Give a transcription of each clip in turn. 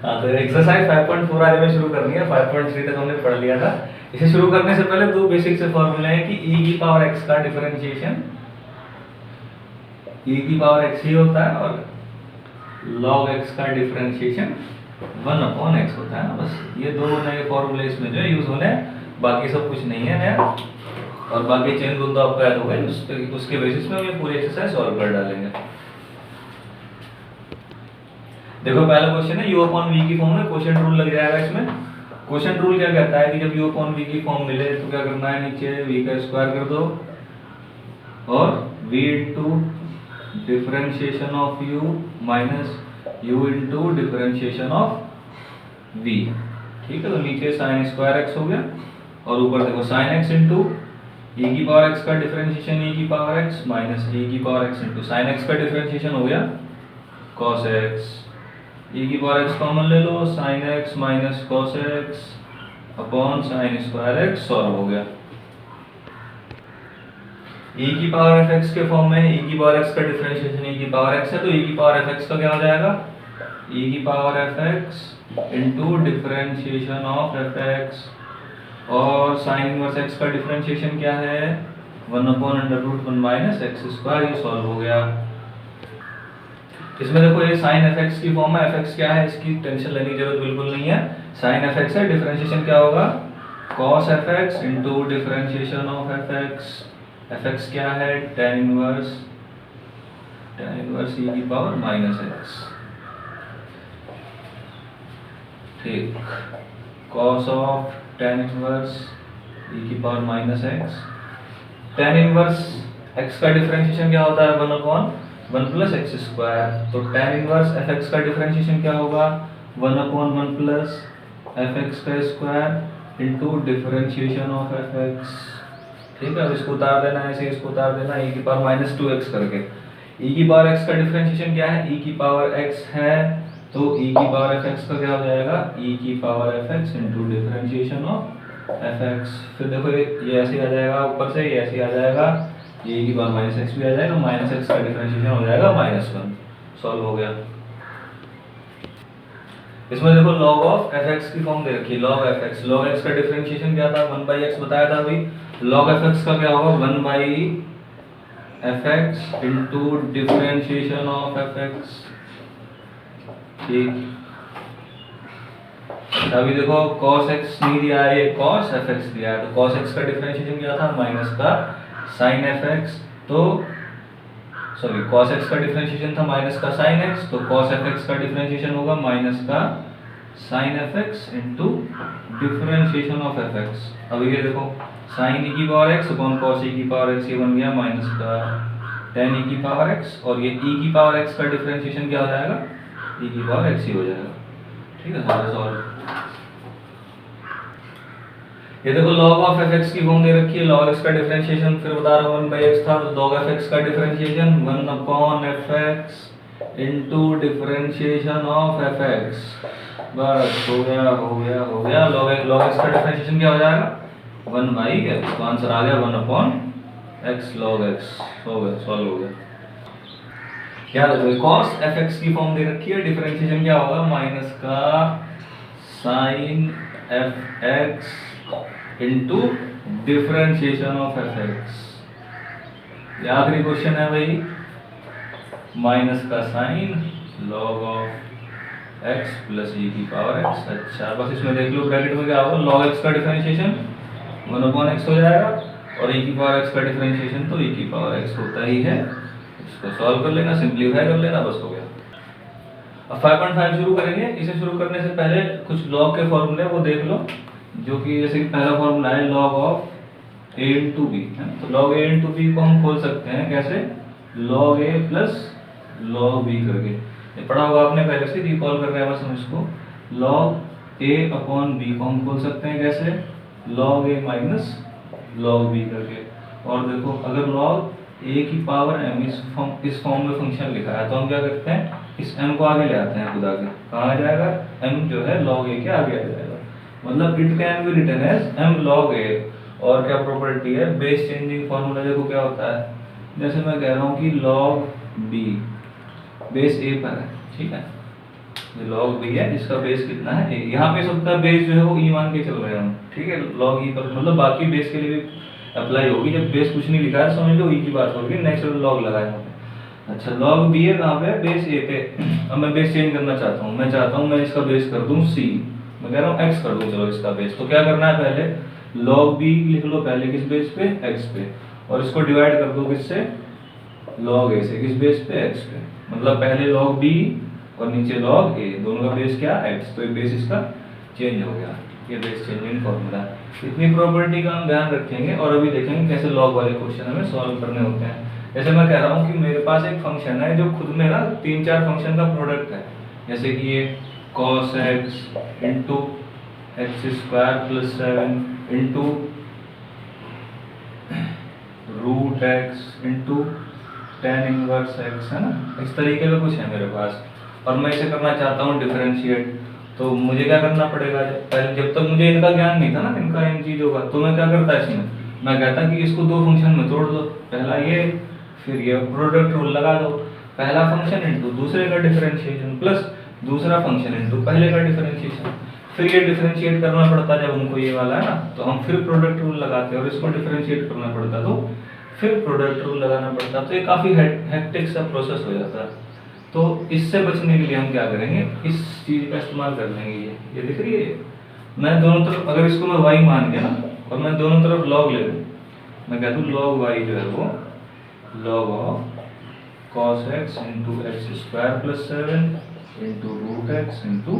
हाँ तो एक्सरसाइज 5.4 आज में शुरू करनी है, 5.3 तक हमने पढ़ लिया था। इसे शुरू करने से पहले दो बेसिक से फॉर्मूले हैं कि e की पावर x का डिफरेंशिएशन e की पावर x ही होता है और log x का डिफरेंशिएशन 1/x होता है ना। बस ये दो नए फॉर्मूले इसमें जो है यूज होने हैं, बाकी सब कुछ नहीं है नया। और बाकी चेन रूल तो आपको याद होगा, उसके बेसिस में हम ये पूरी एक्सरसाइज सॉल्व कर डालेंगे। देखो पहला क्वेश्चन है u अपॉन v की फॉर्म में क्वोशिएंट रूल लग जाएगा इसमें। क्वोशिएंट रूल क्या कहता है कि जब u अपॉन v की फॉर्म मिले तो क्या करना है, नीचे v का स्क्वायर कर दो और v into differentiation of u minus u into differentiation of v। ठीक है, तो नीचे sin स्क्वायर x हो गया और ऊपर देखो sin x इनटू e की पावर x का डिफरेंशिएशन e की पावर x माइनस e की power x into sin x का डिफरेंशिएशन हो गया cos x। e की पावर x कॉमन ले लो, sin x minus cos x upon sin square x solve हो गया। e की पावर fx के फॉर्म में e की पावर x का डिफरेंशिएशन e की पावर x है, तो e की पावर fx का क्या हो जाएगा, e की power fx into differentiation of fx और sin इनवर्स x का डिफरेंशिएशन क्या है 1/√1 माइनस x स्क्वायर, ये सॉल्व हो गया। इसमें देखो ये sin fx की फॉर्म है, fx क्या है इसकी टेंशन लेने की जरूरत बिल्कुल नहीं है। sin fx है, डिफरेंशिएशन क्या होगा cos fx into differentiation of fx। fx क्या है tan इनवर्स e की पावर माइनस x। ठीक, cos of tan inverse e की power minus x। tan inverse x का डिफरेंशिएशन क्या होता है 1/1 प्लस एक्स स्क्वायर, तो tan इनवर्स fx का डिफरेंशिएशन क्या होगा 1/1 प्लस fx का square into differentiation of fx। ठीक है, अब इसको उतार देना है, ऐसे इसको उतार देना e की पावर -2x करके। e की पावर x का डिफरेंशिएशन क्या है, e की पावर x है, तो e की पावर fx का क्या हो जाएगा e की power fx into differentiation of fx। फिर देखो ये ऐसे आ जाएगा, ऊपर से ये ऐसे आ जाएगा, ये की पावर -x भी आ जाएगा, -x का डिफरेंशिएशन हो जाएगा -1। सॉल्व हो गया। इसमें देखो log ऑफ fx की फॉर्म दे रखी है, log fx। log x का डिफरेंशिएशन क्या था 1/x बताया था अभी। log fx का क्या होगा 1/fx into differentiation of fx। ठीक, अभी देखो cos x नहीं दिया है, ये cos fx दिया है, तो cos x का डिफरेंशिएशन क्या था माइनस का sin fx, तो सॉरी cos x का डिफरेंशिएशन था माइनस का sin x, तो cos fx का डिफरेंशिएशन होगा माइनस का sin fx into differentiation of fx। अब ये देखो sin e की power x upon cos e की पावर x, ये बन गया माइनस का tan e की पावर x, और ये e की पावर x का डिफरेंशिएशन क्या हो जाएगा e की पावर x ही हो जाएगा। ठीक है, सारा सॉल्व। ये देखो log ऑफ fx की फॉर्म दे रखी है, log x का डिफरेंशिएशन फिर बता रहा हूँ 1/x था, तो log fx का differentiation 1/fx into differentiation of fx। बस हो गया हो गया हो गया। log x का डिफरेंशिएशन क्या हो जाएगा 1/x, तो आंसर आ गया 1/x log x। हो गया, सॉल्व हो गया। याद रखो cos fx की फॉर्म दे रखी है, डिफरेंशिएशन क्या होगा माइनस का sin fx into differentiation of fx। ये आखिरी क्वेश्चन है भाई, माइनस का sine log of x plus e की पावर x। अच्छा, बस इसमें देख लो ब्रैकेट में क्या होगा, log x का डिफरेंशिएशन 1/x हो जाएगा और e की पावर x का डिफरेंशिएशन तो e की पावर x होता ही है। इसको सॉल्व कर लेना, सिंपलीफाई कर लेना, बस हो गया। अब 5.5 शुरू करेंगे। इसे शुरू करने से पहले कुछ log के फॉर्मूले वो देख लो, जो कि जैसे कि पहला फॉर्मूला है log of a into B है, तो log a इंटू बी को हम खोल सकते हैं कैसे, log a plus log b करके। ये पढ़ा होगा आपने पहले से, रिकॉल कर रहे हैं बस हम इसको। log a अपॉन b को हम खोल सकते हैं कैसे, log a minus log b करके। और देखो अगर log a की पावर m इस फॉर्म में फंक्शन लिखा है, तो हम क्या करते हैं इस m को आगे ले आते हैं खुद आगे। कहाँ आ जाएगा m जो है log a के आगे आ जाएगा, मतलब it can be written as m log a। और क्या प्रॉपर्टी है, बेस चेंजिंग फार्मूला देखो क्या होता है, जैसे मैं कह रहा हूँ कि log b बेस a पर है, ठीक है, ये log b है, इसका बेस कितना है a। यहाँ पे सबका बेस जो है वो e मान के चल रहे हैं हम, ठीक है। log e पर मतलब बाकी बेस के लिए भी अप्लाई होगी, जब बेस कुछ नहीं लिखा है समझ लो e की बात होगी, नेचुरल log लगाया यहाँ पे। अच्छा log b है कहाँ पे, बेस a पे। अब मैं बेस चेंज करना चाहता हूँ, मैं चाहता हूँ मैं इसका बेस कर दूँ c, मैं कह रहा हूँ x कर दूँ चलो इसका बेस। तो क्या करना है, पहले log b लिख लो पहले किस बेस पे, x पे, और इसको डिवाइड कर दो किससे, log a से, किस बेस पे, x पे। मतलब पहले log b और नीचे log a, दोनों का बेस क्या, x, तो ये बेस इसका चेंज हो गया, ये बेस चेंजिंग फॉर्मूला। इतनी प्रॉपर्टी का हम ध्यान रखेंगे और अभी देखेंगे कैसे log वाले क्वेश्चन हमें सॉल्व करने होते हैं। जैसे मैं कह रहा हूँ कि मेरे पास एक फंक्शन है जो खुद में ना 3-4 फंक्शन का प्रोडक्ट है, जैसे कि ये cos x into x square plus 7 into root x into tan inverse x, है ना। इस तरीके का कुछ है मेरे पास और मैं इसे करना चाहता हूँ डिफरेंशिएट। तो मुझे क्या करना पड़ेगा, पहले जब तक मुझे इनका ज्ञान नहीं था ना, इनका इन चीज़ों का, तो मैं क्या करता इसमें, मैं कहता कि इसको दो फंक्शन में तोड़ दो, पहला ये फिर ये प्रोडक्ट रूल लगा दो, पहला फंक्शन इंटू दूसरे का डिफरेंशिएशन प्लस दूसरा फंक्शन इंटू पहले का डिफरेंशिएशन। फिर ये डिफरेंशिएट करना पड़ता जब हमको ये वाला है ना, तो हम फिर प्रोडक्ट रूल लगाते और इसको डिफरेंशिएट करना पड़ता तो फिर प्रोडक्ट रूल लगाना पड़ता, तो ये काफ़ी हेक्टिक सा प्रोसेस हो जाता है। तो इससे बचने के लिए हम क्या करेंगे, इस चीज़ का इस्तेमाल कर लेंगे। ये दिख रही है, मैं दोनों तरफ अगर इसको मैं y मान के ना और मैं दोनों तरफ log ले लूँ, मैं कहता हूँ log y जो है वो log of cos x into x square plus 7 into root x into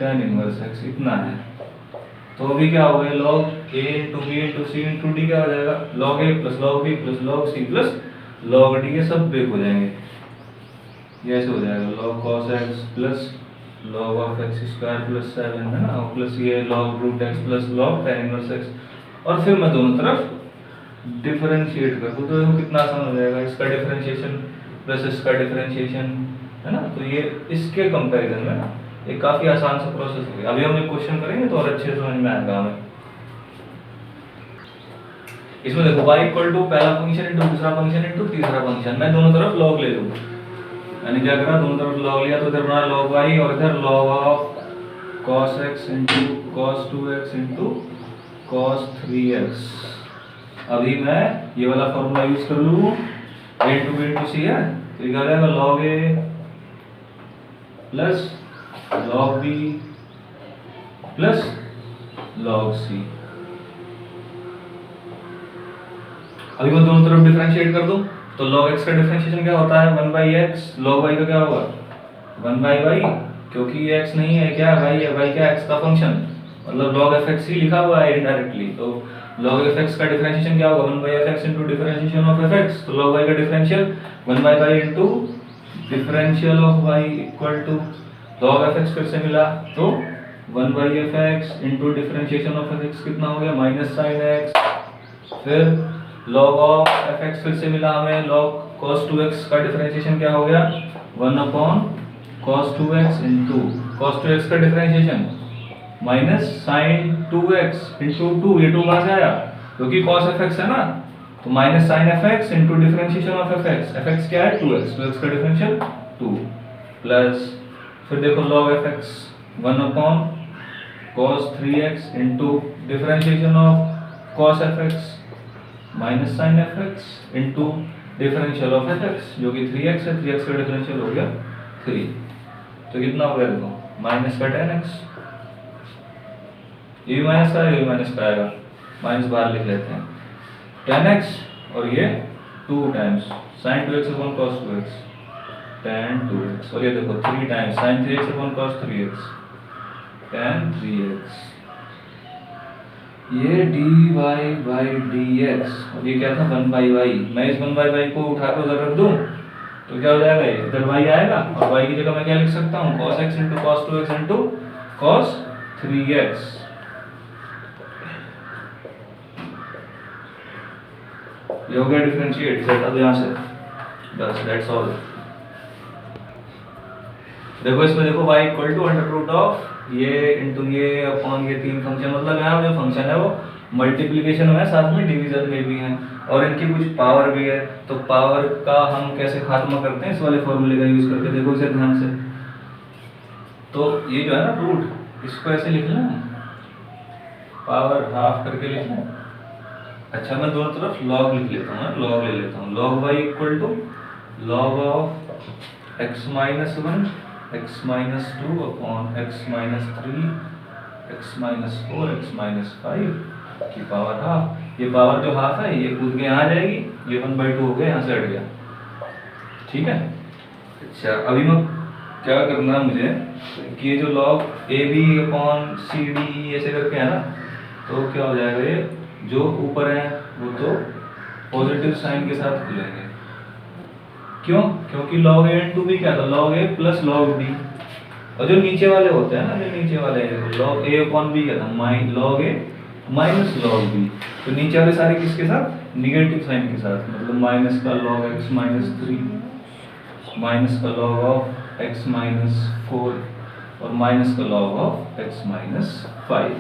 tan inverse x, इतना है। तो अभी क्या हो गया, log a into b into c into d क्या हो जाएगा, log a plus log b plus log c plus log d, ये सब ब्रेक हो जाएंगे, ये ऐसे हो जाएगा log cos x plus log of x square plus 7, है ना, और प्लस ये log रूट x plus log tan inverse x, और फिर मैं दोनों तरफ डिफरेंशिएट कर दूँ तो देखो कितना आसान हो जाएगा, इसका डिफरेंशिएशन प्लस इसका डिफरेंशिएशन, है ना। तो ये इसके कंपैरिजन में ना ये काफ़ी आसान सा प्रोसेस हो गया। अभी हम एक क्वेश्चन करेंगे तो और अच्छे से समझ में आएगा हमें। इसमें देखो y इक्वल टू पहला फंक्शन इंटू दूसरा फंक्शन इंटू तीसरा फंक्शन, मैं दोनों तरफ log ले लूँ, मैंने क्या करा, दोनों तरफ log लिया, तो इधर बना log y और इधर log of cos x into cos 2x into cos 3x। अभी मैं ये वाला फॉर्मूला यूज कर लूँ, a into b into c है, तो ये क्या हो जाएगा log a plus log b plus log c। अभी मैं दोनों तरफ डिफरेंशिएट कर दूं तो log x का डिफरेंशिएशन क्या होता है, 1/x, log y का क्या होगा 1/y, क्योंकि ये x नहीं है, क्या y है, y क्या x का फंक्शन, मतलब log fx ही लिखा हुआ है इनडायरेक्टली। तो log fx का डिफरेंशिएशन क्या होगा, 1/fx into differentiation of fx, तो log y का differential 1/y into differential of y equal to log fx फिर से मिला तो 1/fx into differentiation of fx कितना हो गया, माइनस साइन x, फिर log ऑफ fx फिर से मिला हमें, log cos 2x का डिफरेंशिएशन क्या हो गया 1/cos 2x into cos 2x का differentiation minus sign 2x into 2, ये 2 कहाँ से आया, क्योंकि cos fx है ना, तो minus sine fx into differentiation of fx, fx क्या है 2x, 2x का डिफरेंशियल 2 प्लस फिर देखो log fx 1/cos 3x into differentiation of cos fx minus sine fx into differential of fx जो कि 3x है, 3x का डिफरेंशियल हो गया 3, तो कितना हो गया देखो माइनस का 10x, ये भी माइनस का है, ये भी माइनस का आएगा, माइनस बाहर लिख लेते हैं 10x और ये 2 times sin 2x upon cos 2x tan 2x, और ये देखो 3 times sin 3x upon cos 3x tan 3x, ये dy by dx, और ये क्या था 1/y, मैं इस 1/y को उठा कर उधर रख दूं तो क्या हो जाएगा, ये इधर y आएगा और y की जगह मैं क्या लिख सकता हूँ cos x into cos 2x into cos 3x। ये हो गया डिफरेंशिएट, सेट अब यहाँ से बस दैट्स ऑल। देखो इसमें देखो y equal to under root of ये इंटू ये अपॉन ये 3 फंक्शन, मतलब यहाँ जो फंक्शन है वो मल्टीप्लिकेशन में है, साथ में डिवीजन में भी है और इनकी कुछ पावर भी है। तो पावर का हम कैसे खात्मा करते हैं, इस वाले फॉर्मूले का यूज करके, देखो इसे ध्यान से, तो ये जो है ना रूट, इसको ऐसे लिख लें, पावर हाफ करके लिख लें। अच्छा मैं दोनों तरफ लॉग लिख लेता हूँ, लॉग ले लेता हूँ। Log y equal to log of x minus 1 x minus 2 upon x minus 3 x minus 4 x minus 5 की पावर हाफ। ये पावर जो हाफ है ये कूद के यहाँ आ जाएगी, ये 1/2 हो गया, यहाँ से हट गया, ठीक है। अच्छा अभी मैं क्या करना है मुझे कि ये जो log A B upon C D ऐसे करके है ना, तो क्या हो जाएगा, ये जो ऊपर है वो तो पॉजिटिव साइन के साथ खुलेंगे। क्यों? क्योंकि लॉग ए इंटू बी क्या था, लॉग ए प्लस लॉग बी। और जो नीचे वाले होते हैं ना, जो नीचे वाले लॉग ए अपॉन बी क्या था, लॉग ए माइनस लॉग बी। तो नीचे वाले सारे किसके साथ, निगेटिव साइन के साथ, मतलब माइनस का लॉग एक्स माइनस 3 माइनस का लॉग ऑफ एक्स माइनस 4 और माइनस का लॉग ऑफ एक्स माइनस 5।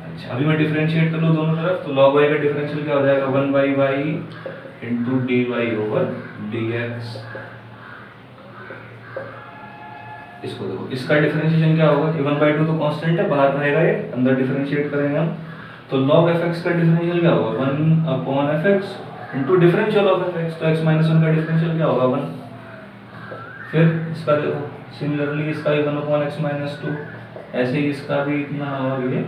अच्छा अभी मैं डिफरेंशिएट कर लूँ दोनों तरफ, तो log y का डिफरेंशियल क्या हो जाएगा, 1/y into d y over d x. इसको देखो, इसका डिफरेंशिएशन क्या होगा, ये 1/2 तो कांस्टेंट है, बाहर रहेगा, ये अंदर डिफरेंशिएट करेंगे हम, तो log fx का डिफरेंशियल क्या होगा, 1 upon fx into differential of fx। तो x माइनस 1 का डिफरेंशियल क्या होगा, 1। फिर इसका देखो सिमिलरली, इसका भी 1 अपॉन x माइनस 2, ऐसे ही इसका भी इतना, और ये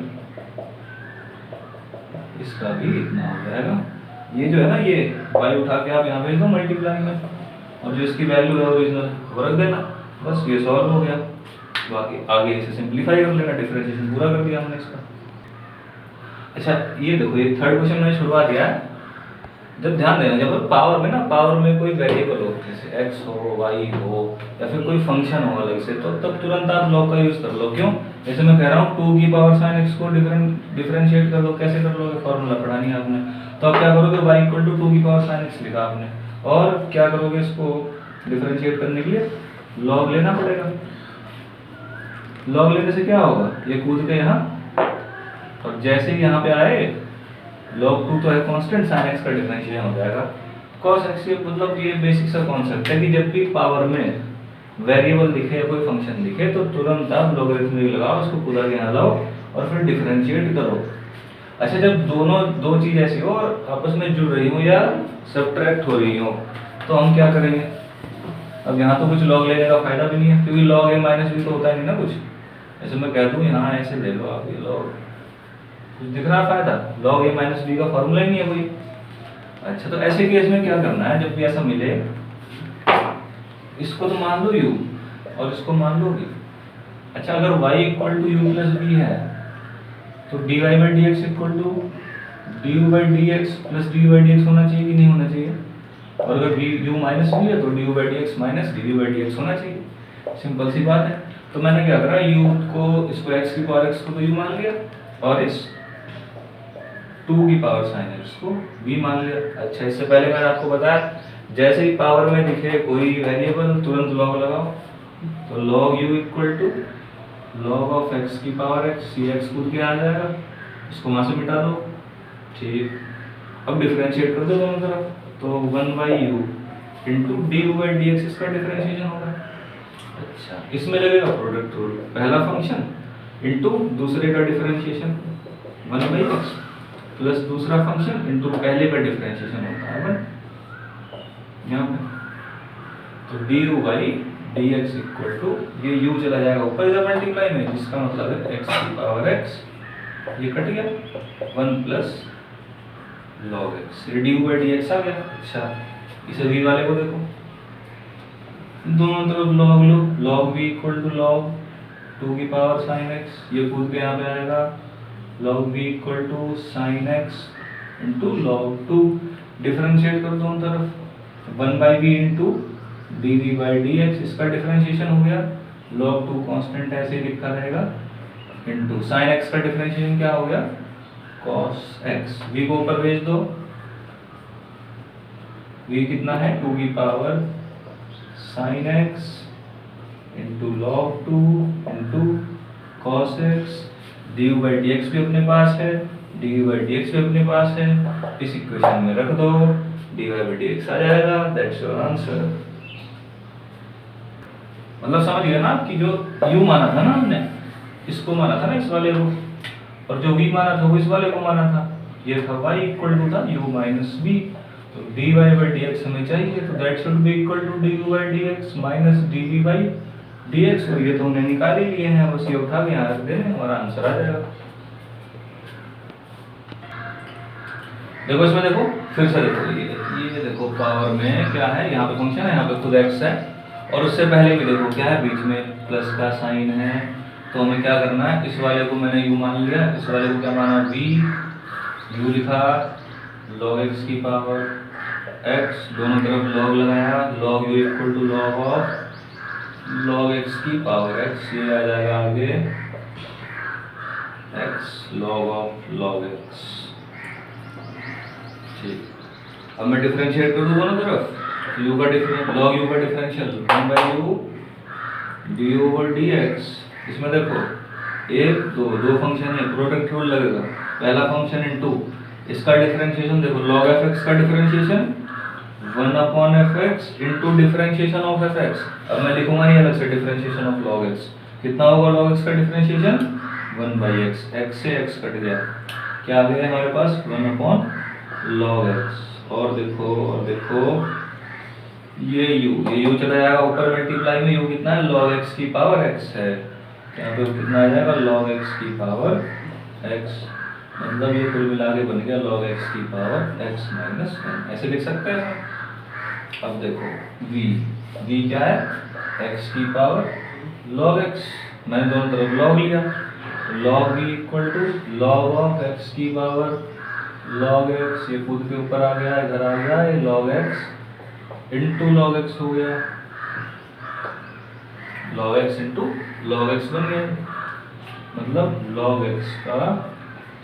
इसका भी इतना हो जाएगा। ये जो है ना, ये y उठा के आप यहाँ भेज दो मल्टीप्लाई में, और जो इसकी वैल्यू है ओरिजिनल वो रख देना, बस ये सॉल्व हो गया। बाकी आगे इसे सिंपलीफाई कर लेना, डिफरेंशिएशन पूरा कर दिया हमने इसका। अच्छा ये देखो, ये थर्ड क्वेश्चन मैंने छुड़वा दिया है। जब ध्यान देना, जब पावर में ना, पावर में कोई वेरिएबल हो, जैसे x हो, y हो, या फिर कोई फंक्शन हो अलग से, तो तब तुरंत आप लॉग का यूज कर लो। क्यों? जैसे मैं कह रहा हूँ 2 की पावर sin x को डिफरेंशिएट कर लो, कैसे कर लोगे, फॉर्मूला पढ़ा नहीं आपने, तो आप क्या करोगे, y इक्वल टू 2 की पावर sin x लिखा आपने, और क्या करोगे, इसको डिफरेंशिएट करने के लिए लॉग लेना पड़ेगा। लॉग लेने से क्या होगा, ये कूद के यहाँ, और जैसे ही यहाँ पे आए log 2 तो है कांस्टेंट, sin x का डिफरेंशिएशन हो जाएगा cos x। के मतलब ये बेसिक सा कॉन्सेप्ट है कि जब भी पावर में वेरिएबल दिखे या कोई फंक्शन दिखे, तो तुरंत आप लॉगरिथमिक लगाओ, उसको खुदा के यहाँ लाओ और फिर डिफरेंशिएट करो। अच्छा जब दोनों दो चीज ऐसी हो और आपस में जुड़ रही हो या सब्ट्रैक्ट हो रही हो, तो हम क्या करेंगे, अब यहाँ तो कुछ लॉग लेने का फायदा भी नहीं है, क्योंकि लॉग ए माइनस बी तो होता ही नहीं ना कुछ। ऐसे मैं कह दूँ यहाँ ऐसे ले लो आप, ये लॉग कुछ दिख रहा फायदा, log a माइनस बी का फॉर्मूला ही नहीं है कोई। अच्छा तो ऐसे केस में क्या करना है, जब भी ऐसा मिले, इसको तो मान लो u और इसको मान लो v। अच्छा अगर y equal to u plus v है, तो dy by d x equal to du by d x plus du by d x होना चाहिए कि नहीं होना चाहिए, और अगर u माइनस v है तो du by d x minus du by d x होना चाहिए। सिंपल सी बात है। तो मैंने क्या करा, u को, इसको x की पावर x को तो u मान लिया, और इस 2 की पावर sin x को v मान लिया। अच्छा इससे पहले मैंने आपको बताया, जैसे ही पावर में दिखे कोई वेरिएबल तुरंत लॉग लगाओ, तो log u equal to log of x की पावर x, सी एक्स कूद के आ जाएगा, इसको वहाँ से मिटा दो, ठीक। अब डिफरेंशिएट कर दो दोनों तरफ, तो 1/u into D by d x इसका डिफरेंशिएशन होगा। अच्छा इसमें लगेगा प्रोडक्ट रूल, पहला फंक्शन इंटू दूसरे का डिफरेंशिएशन 1/x प्लस दूसरा फंक्शन इंटू पहले का डिफरेंशिएशन होता है 1 यहाँ पे, तो du by d x equal to, ये u चला जाएगा ऊपर इधर मल्टीप्लाई में, जिसका मतलब है x की पावर x, ये कट गया 1 प्लस log x, ये du बाई डी एक्स आ गया। अच्छा इसे v वाले को देखो, दोनों तरफ log लो, log v equal to log 2 की पावर sin x, ये कूद के यहाँ पे आएगा log v equal to sin x into log 2, differentiate करो दोनों तरफ, 1/v into dv by d x, इसका डिफरेंशिएशन हो गया, log 2 कांस्टेंट ऐसे ही लिखा रहेगा, इंटू sin x का डिफरेंशिएशन क्या हो गया, cos x, v को ऊपर भेज दो, v कितना है 2 की power sin x into log 2 into cos x, D by d x भी अपने पास है, डी बाई डी एक्स भी अपने पास है, इस इक्वेशन में रख दो, डी बाई डी एक्स आ जाएगा, दैट्स योर आंसर। मतलब समझ गए ना कि जो u माना था ना हमने, इसको माना था ना इस वाले को, और जो v माना था वो इस वाले को माना था। ये था y इक्वल टू था u माइनस v, तो dy बाई dx हमें चाहिए, तो that should be equal to du by dx minus dv by dx। और ये तो हमने निकाल ही लिए हैं, बस ये उठा के यहाँ रख दें और आंसर आ जाएगा। देखो इसमें देखो फिर से देखो, ये देखो पावर में क्या है, यहाँ पे फंक्शन है, यहाँ पे खुद x है, और उससे पहले भी देखो क्या है, बीच में प्लस का साइन है। तो हमें क्या करना है, इस वाले को मैंने u मान लिया, इस वाले को क्या माना v, u लिखा log x की पावर x, दोनों तरफ log लगाया, log u equal to log of log x की पावर x, ये आ जाएगा आगे x log of log x। ठीक, अब मैं डिफरेंशिएट कर दूं दोनों तरफ, u का डिफरेंशियल log u का differential 1 by u du over dx। इसमें देखो एक दो फंक्शन है, प्रोडक्ट रूल लगेगा, पहला फंक्शन इनटू इसका डिफरेंशिएशन, देखो log fx का differentiation 1 upon fx into differentiation of fx। अब मैं लिखूंगा नहीं अलग से डिफरेंशिएशन ऑफ log x, कितना होगा log x का डिफरेंशिएशन 1 बाई x, x से x कट गया, क्या आ गया हमारे पास 1 अपॉन log x। और देखो ये u चला जाएगा ऊपर मल्टीप्लाई में, u कितना है log x की पावर x है, यहाँ पे कितना आ जाएगा log x की पावर x, मतलब ये कुल मिला के बन गया log x की पावर x माइनस 1, ऐसे लिख सकते हैं। अब देखो v क्या है, x की पावर log x, मैंने दोनों तरफ log लिया, log v equal to log of x की पावर log x, ये खुद के ऊपर आ गया, इधर आ गया, ये log x into log x हो गया, log x into log x बन गया, मतलब log x का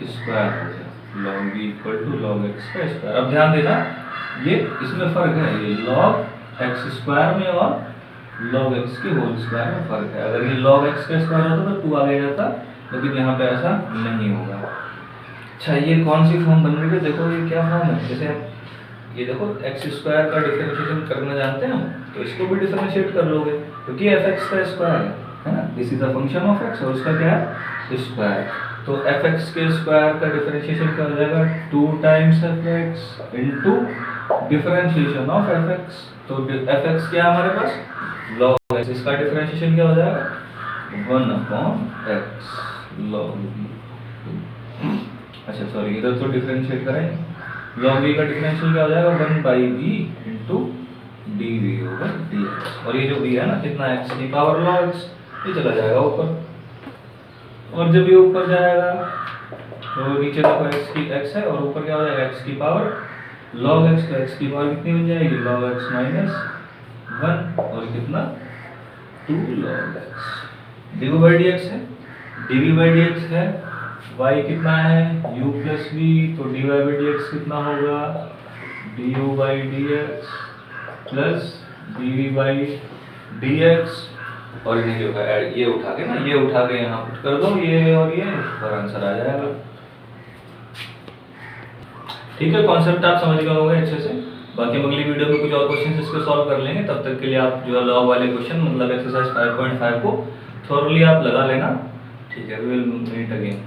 स्क्वायर हो गया, log v equal to log x का स्क्वायर। अब ध्यान देना, ये इसमें फर्क है, ये log x स्क्वायर में और log x के होल स्क्वायर में फर्क है। अगर ये log x का स्क्वायर होता तो 2 आगे जाता, लेकिन यहाँ पे ऐसा नहीं होगा। अच्छा, ये कौन सी फॉर्म बन रही है, देखो ये क्या फॉर्म है, जैसे ये देखो x स्क्वायर का डिफरेंशिएशन करना जानते हैं हम, तो इसको भी डिफरेंशिएट कर लोगे, क्योंकि fx का स्क्वायर है ना, this is the function of x, और उसका क्या है स्क्वायर, तो fx के स्क्वायर का डिफरेंशिएशन क्या हो जाएगा 2 times fx into differentiation of fx। तो fx क्या है हमारे पास log x, इसका डिफरेंशिएशन क्या हो जाएगा 1 अपॉन x log v। अच्छा सॉरी, इधर तो डिफरेंशिएट करें, log v का डिफरेंशियल क्या हो जाएगा 1 by v into dv over dx, और ये जो v है ना कितना x की पावर log x, ये चला जाएगा ऊपर, और जब ये ऊपर जाएगा तो नीचे देखो x है, और ऊपर क्या हो जाएगा x की पावर log x, तो x की पावर कितनी बन जाएगी log x माइनस 1, और कितना 2 log x, dv by dx है, dv बाई dx है, y कितना है u प्लस v, तो dy बाई dx कितना होगा du by dx plus dv by dx, और इन्हें जो है ये उठा के ना, ये उठा के यहाँ पुट कर दो, ये और आंसर आ जाएगा। ठीक है, कॉन्सेप्ट आप समझ गए होंगे अच्छे से। बाकी हम अगली वीडियो में कुछ और क्वेश्चन इसके सॉल्व कर लेंगे, तब तक के लिए आप जो है लॉग वाले क्वेश्चन मतलब एक्सरसाइज 5.5 को थोरली आप लगा लेना। ठीक है, विल मीट अगेन।